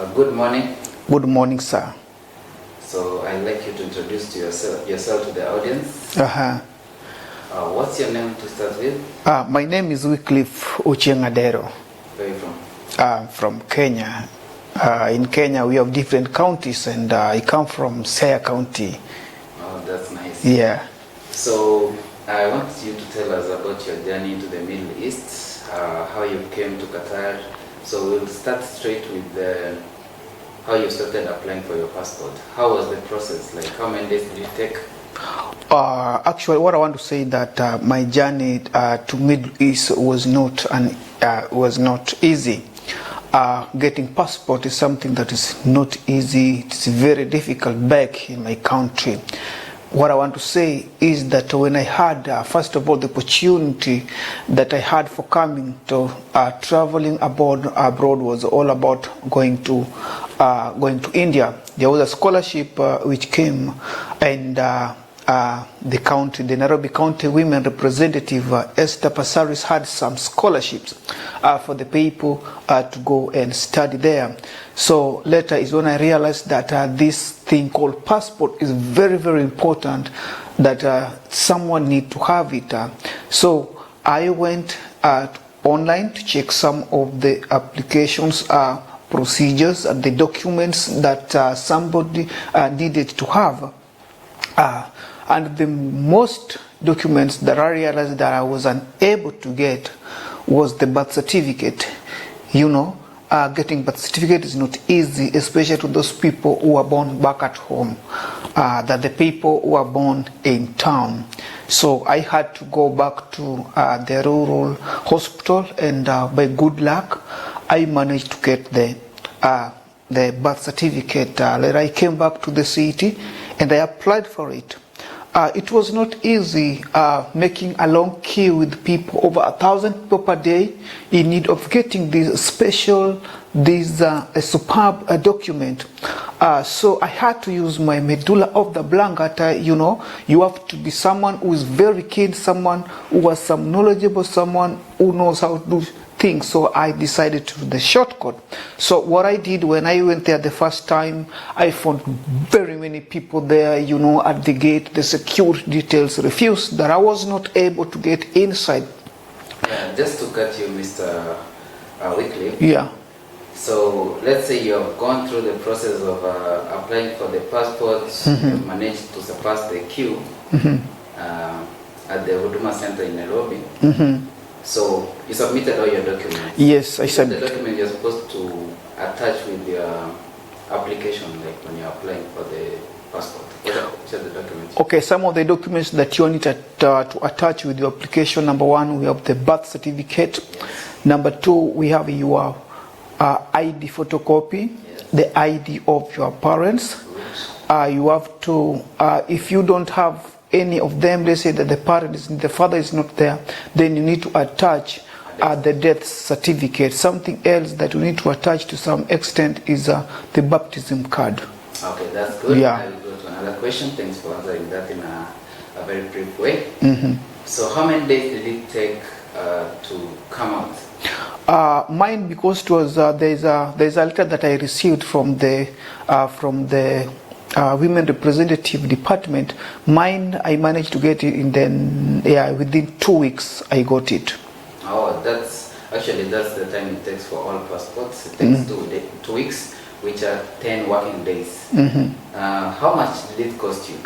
Good morning. Good morning, sir. So I'd like you to introduce yourself to the audience. What's your name to start with? My name is Wycliffe Uchengadero. Where are you from? From Kenya. In Kenya, we have different counties, and I come from Siaya County. Oh, that's nice. Yeah. So I want you to tell us about your journey to the Middle East, how you came to Qatar. So we'll start straight with how you started applying for your passport. How was the process? Like, how many days did it take? Actually, what I want to say that my journey to Middle East was not easy. Getting passport is something that is not easy. It's very difficult back in my country. What I want to say is that when I had, first of all, the opportunity that I had for coming to traveling abroad was all about going to India. There was a scholarship which came, and the Nairobi County Women Representative Esther Catharsis had some scholarships for the people to go and study there. So later is when I realized that this thing called passport is very, very important, that someone need to have it. So I went online to check some of the applications, procedures, and the documents that somebody needed to have. And the most documents that I realized that I was unable to get was the birth certificate. You know, getting birth certificate is not easy, especially to those people who are born back at home, that the people who are born in town. So I had to go back to the rural hospital, and by good luck, I managed to get the birth certificate. Later I came back to the city and I applied for it. It was not easy making a long queue with people, over 1,000 people per day, in need of getting this special, a superb document. So I had to use my medulla of the oblongata. You know, you have to be someone who is very keen, someone who has some knowledgeable, someone who knows how to do things. So I decided to do the shortcut. So what I did when I went there the first time, I found very many people there, you know, at the gate. The security details refused, that I was not able to get inside. Yeah, just to cut you, Mr. Wycliffe. Yeah. So let's say you have gone through the process of applying for the passport, you managed to surpass the queue at the Huduma Center in Nairobi. So you submitted all your documents. Yes, I submitted. The document you're supposed to attach with your application, like when you're applying for the passport. What are the documents? Okay, some of the documents that you need to attach with your application. Number one, we have the birth certificate. Yes. Number two, we have your ID photocopy, yes. The ID of your parents. You have to, if you don't have any of them, they say that the father is not there, then you need to attach the death certificate. Something else that you need to attach to some extent is the baptism card. Okay, that's good. Yeah. I will go to another question. Thanks for answering that in a very brief way. So how many days did it take to come out? Mine, because it was there's a letter that I received from the Women Representative Department. Mine, I managed to get it within 2 weeks. I got it. Oh, that's the time it takes for all passports. It takes 2 weeks, which are 10 working days. How much did it cost you?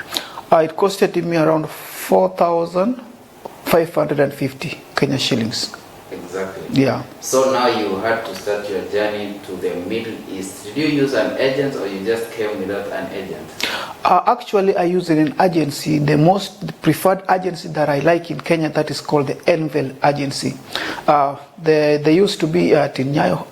It costed me around 4,550 Kenya shillings. Exactly. Yeah. So now you had to start your journey to the Middle East. Did you use an agent, or you just came without an agent? Actually, I used an agency. The most preferred agency that I like in Kenya, that is called the Envel agency. They used to be at Nyayo,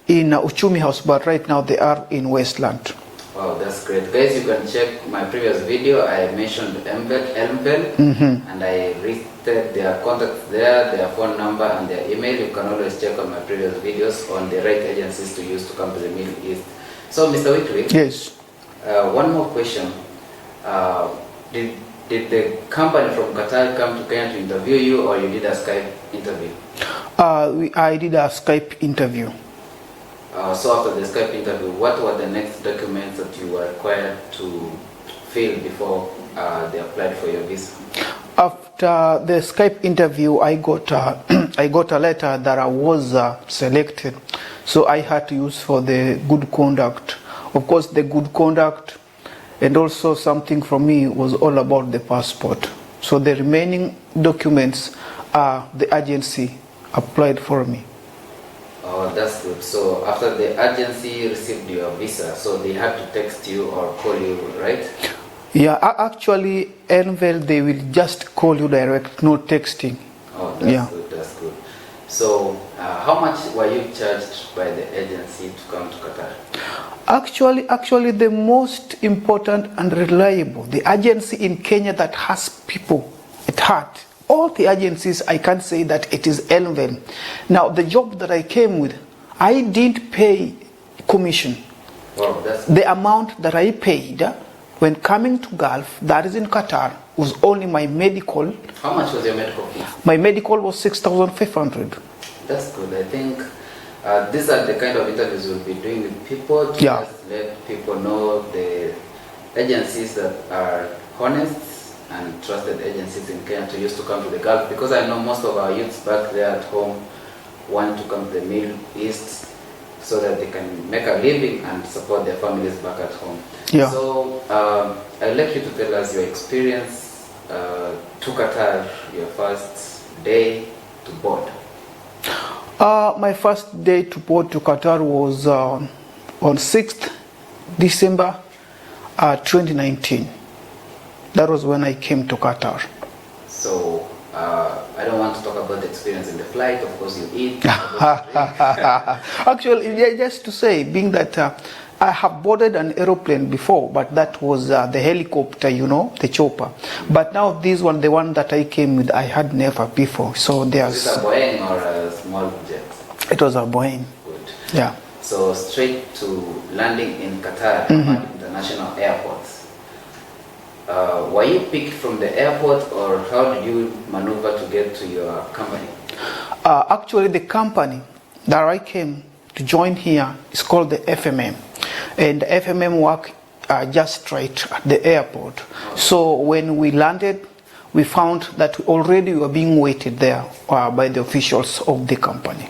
in Uchumi House, but right now they are in Westland. Wow, that's great. Guys, you can check my previous video. I mentioned Envel, and I listed their contacts there, their phone number, and their email. You can always check on my previous videos on the right agencies to use to come to the Middle East. So, Mr. Wycliffe. Yes. One more question. Did the company from Qatar come to Kenya to interview you, or you did a Skype interview? I did a Skype interview. So after the Skype interview, what were the next documents that you were required to fill before they applied for your visa? After the Skype interview, I got I got a letter that I was selected, so I had to use for the good conduct. Of course, the good conduct, and also something from me was all about the passport. So the remaining documents, the agency applied for me. Oh, that's good. So after the agency received your visa, so they had to text you or call you, right? Yeah, actually, Envel, they will just call you direct, no texting. Oh, that's good, that's good. So how much were you charged by the agency to come to Qatar? Actually, the most important and reliable, the agency in Kenya that has people at heart. All the agencies, I can't say that it is Envel. Now, the job that I came with, I didn't pay commission. Wow, that's The amount that I paid when coming to Gulf, that is in Qatar, was only my medical. How much was your medical fee? My medical was 6,500. That's good. I think these are the kind of interviews we'll be doing with people to Yeah. just let people know the agencies that are honest and trusted agencies in Kenya to use to come to the Gulf, because I know most of our youths back there at home want to come to the Middle East so that they can make a living and support their families back at home. Yeah. So I'd like you to tell us your experience to Qatar, your first day to board. My first day to board to Qatar was on 6th December 2019. That was when I came to Qatar. So I don't want to talk about the experience in the flight. Of course, you eat. Actually, yeah, just to say, being that I have boarded an aeroplane before, but that was the helicopter, you know, the chopper. But now this one, the one that I came with, I had never before. So there's. Is it a Boeing or a small jet? It was a Boeing. Good. Yeah. So straight to landing in Qatar, International Airport. Were you picked from the airport, or how did you maneuver to get to your company? Actually, the company that I came to join here is called the FMM. And the FMM work just straight at the airport. So when we landed, we found that already we were being waited there by the officials of the company.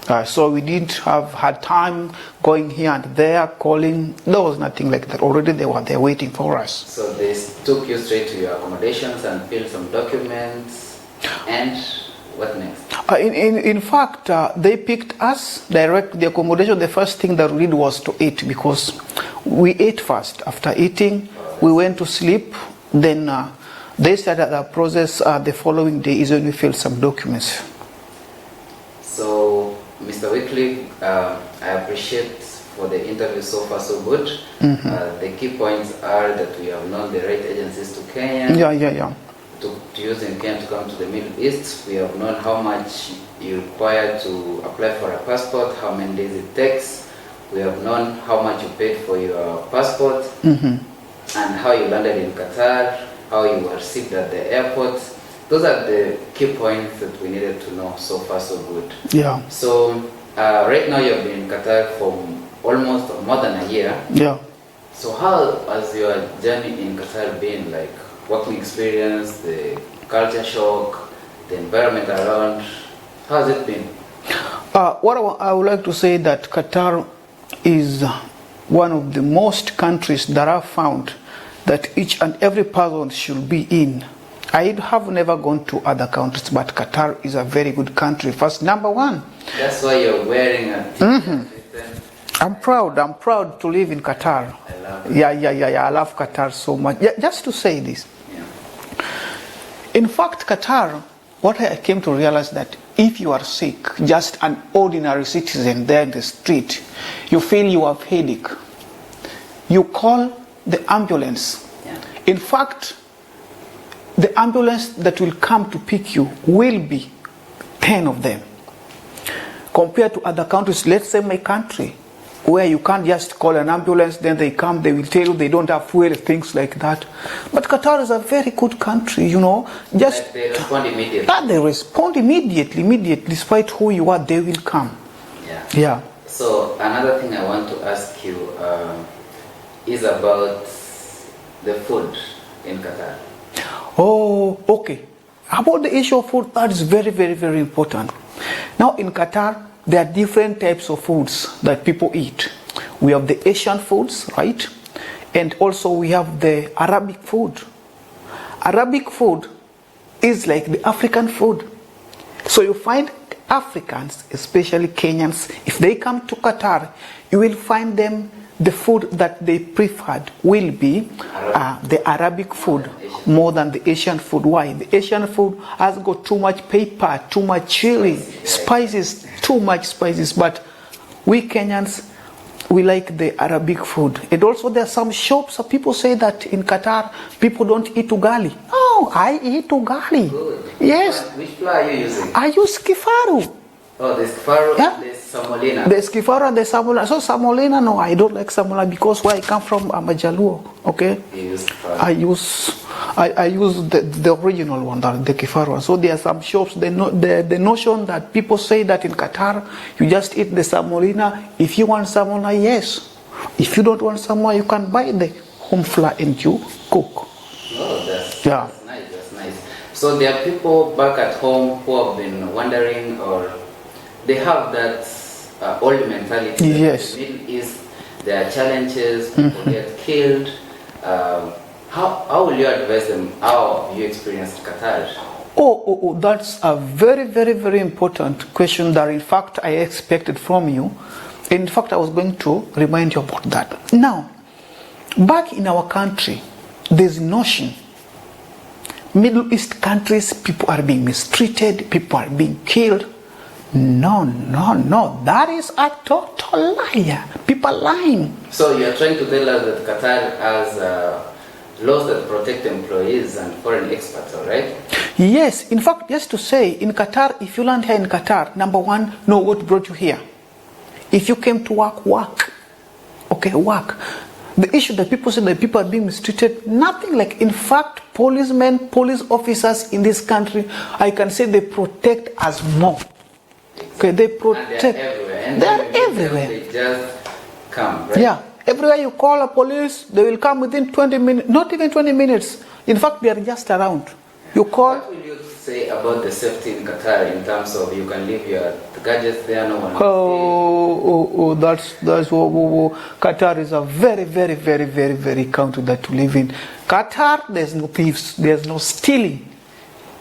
Yeah. So we didn't have had time going here and there, calling. There was nothing like that. Already they were there waiting for us. So they took you straight to your accommodations and filled some documents. And what next? In fact, they picked us direct the accommodation. The first thing that we did was to eat, because we ate first. After eating, we went to sleep. Then they started the process. The following day is when we filled some documents. So, Mr. Wycliffe, I appreciate for the interview so far so good. The key points are that we have known the right agencies to Kenya. Yeah. To use in Kenya to come to the Middle East. We have known how much you require to apply for a passport, how many days it takes. We have known how much you paid for your passport, and how you landed in Qatar, how you were received at the airport. Those are the key points that we needed to know. So far so good. Yeah. So right now you've been in Qatar for almost more than a year. Yeah. So how has your journey in Qatar been, like working experience, the culture shock, the environment around? How has it been? What I would like to say that Qatar is one of the most countries that I've found that each and every person should be in. I have never gone to other countries, but Qatar is a very good country. First, number one. That's why you're wearing a t-shirt. I'm proud to live in Qatar. I love it. Yeah. I love Qatar so much. Yeah, just to say this. Yeah. In fact, Qatar, what I came to realize that if you are sick, just an ordinary citizen there in the street, you feel you have headache, you call the ambulance. Yeah. In fact, the ambulance that will come to pick you will be 10 of them. Compared to other countries, let's say my country, where you can't just call an ambulance, then they come, they will tell you they don't have fuel, things like that. But Qatar is a very good country, you know. Just Like they respond immediately. they respond immediately, despite who you are, they will come. Yeah. Yeah. So another thing I want to ask you is about the food in Qatar. Oh, okay. About the issue of food, that is very, very, very important. Now in Qatar, there are different types of foods that people eat. We have the Asian foods, right? And also we have the Arabic food. Arabic food is like the African food. So you find Africans, especially Kenyans, if they come to Qatar, you will find them, the food that they preferred will be the Arabic food more than the Asian food. Why? The Asian food has got too much pepper, too much chili, spices, too much spices. But we Kenyans, we like the Arabic food. And also there are some shops, people say that in Qatar, people don't eat ugali. Oh, I eat ugali. Good. Yes. Which flour are you using? I use kifaru. Oh, the skifaru, Yeah. the samolina. The skifaru and the samolina. So samolina, no, I don't like samolina because where I come from, I'm a Jaluo. Okay. You use skifaru. I use the original one, the kifaru. So there are some shops. The notion that people say that in Qatar you just eat the samolina. If you want samolina, yes. If you don't want samolina, you can buy the home flour and you cook. Oh, that's Yeah. nice. That's nice. So there are people back at home who have been wondering, or they have that old mentality. That Yes. in the Middle East, there are challenges. People get killed. How will you advise them? How have you experienced Qatar? Oh, that's a very, very, very important question that in fact I expected from you. In fact, I was going to remind you about that. Now, back in our country, there's notion. Middle East countries, people are being mistreated, people are being killed. No. That is a total liar. People are lying. So you're trying to tell us that Qatar has laws that protect employees and foreign expats, all right? Yes, in fact, just to say, in Qatar, if you land here in Qatar, number one, know what brought you here. If you came to work. Okay, work. The issue that people say that people are being mistreated, nothing like, in fact, policemen, police officers in this country, I can say they protect us more. Okay, they protect. And they're everywhere. And They're everywhere. They just come, right? Yeah, everywhere you call a police, they will come within 20 minutes, not even 20 minutes. In fact, they are just around. You call. What will you say about the safety in Qatar in terms of you can leave your gadgets there, no one will see? That's Qatar is a very, very, very, very, very country that to live in. Qatar, there's no thieves, there's no stealing.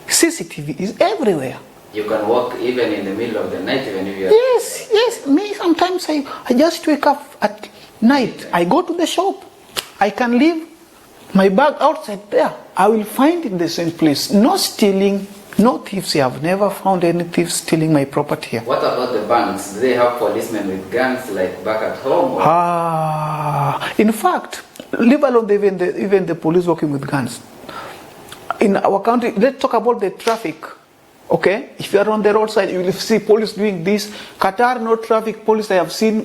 CCTV is everywhere. You can walk even in the middle of the night, even if you are... Yes. Me, sometimes I just wake up at night. I go to the shop. I can leave my bag outside there. I will find it in the same place. No stealing, no thieves. I have never found any thieves stealing my property here. What about the banks? Do they have policemen with guns like back at home? Or? In fact, leave alone even the police working with guns. In our country, let's talk about the traffic. Okay, if you are on the roadside, you will see police doing this. Qatar, no traffic police. I have seen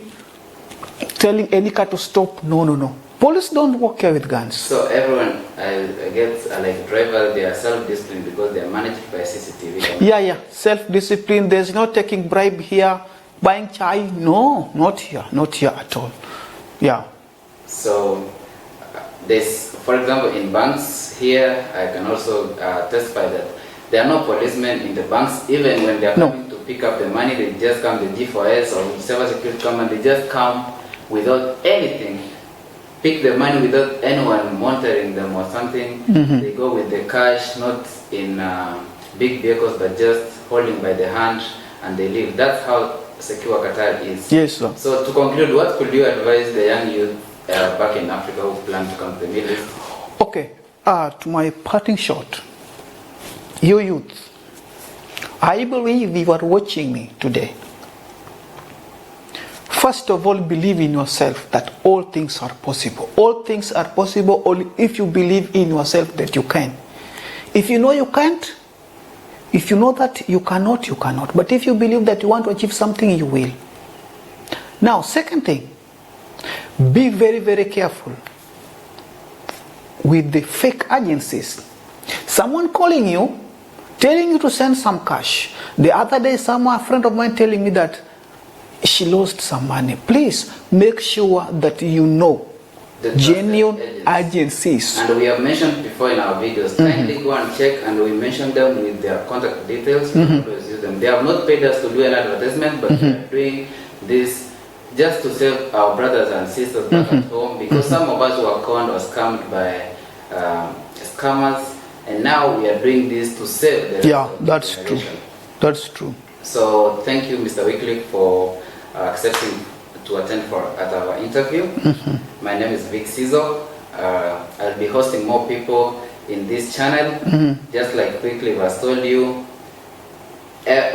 telling any car to stop. No. Police don't walk here with guns. So everyone, I guess, like drivers, they are self-disciplined because they are managed by CCTV. Yeah, self-discipline. There's no taking bribe here, buying chai. No, not here at all. Yeah. So this, for example, in banks here, I can also testify that there are no policemen in the banks. Even when they are coming to pick up the money, they just come, the G4S or whichever security come, and they just come without anything, pick the money without anyone monitoring them or something. They go with the cash, not in big vehicles, but just holding by the hand, and they leave. That's how secure Qatar is. Yes, sir. So to conclude, what could you advise the young youth back in Africa who plan to come to the Middle East? Okay, to my parting shot, you youth, I believe you are watching me today. First of all, believe in yourself that all things are possible. All things are possible only if you believe in yourself that you can. If you know you can't, if you know that you cannot, you cannot. But if you believe that you want to achieve something, you will. Now, second thing, be very, very careful with the fake agencies. Someone calling you, telling you to send some cash. The other day, a friend of mine telling me that she lost some money. Please make sure that you know The genuine trusted agencies. And we have mentioned before in our videos, kindly go and check, and we mentioned them with their contact details. We always use them. They have not paid us to do an advertisement, but we are doing this just to save our brothers and sisters back at home, because some of us were conned or scammed by scammers, and now we are doing this to save the Yeah, that's true. generation. That's true. So thank you, Mr. Wycliffe, for accepting to attend at our interview. My name is VicSeezzo. I'll be hosting more people in this channel. Just like Wycliffe has told you,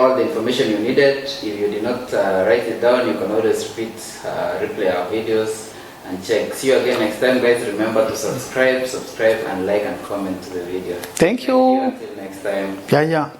all the information you needed. If you did not write it down, you can always replay our videos and check. See you again next time, guys. Remember to subscribe, and like and comment to the video. Thank you. Until next time. Yeah.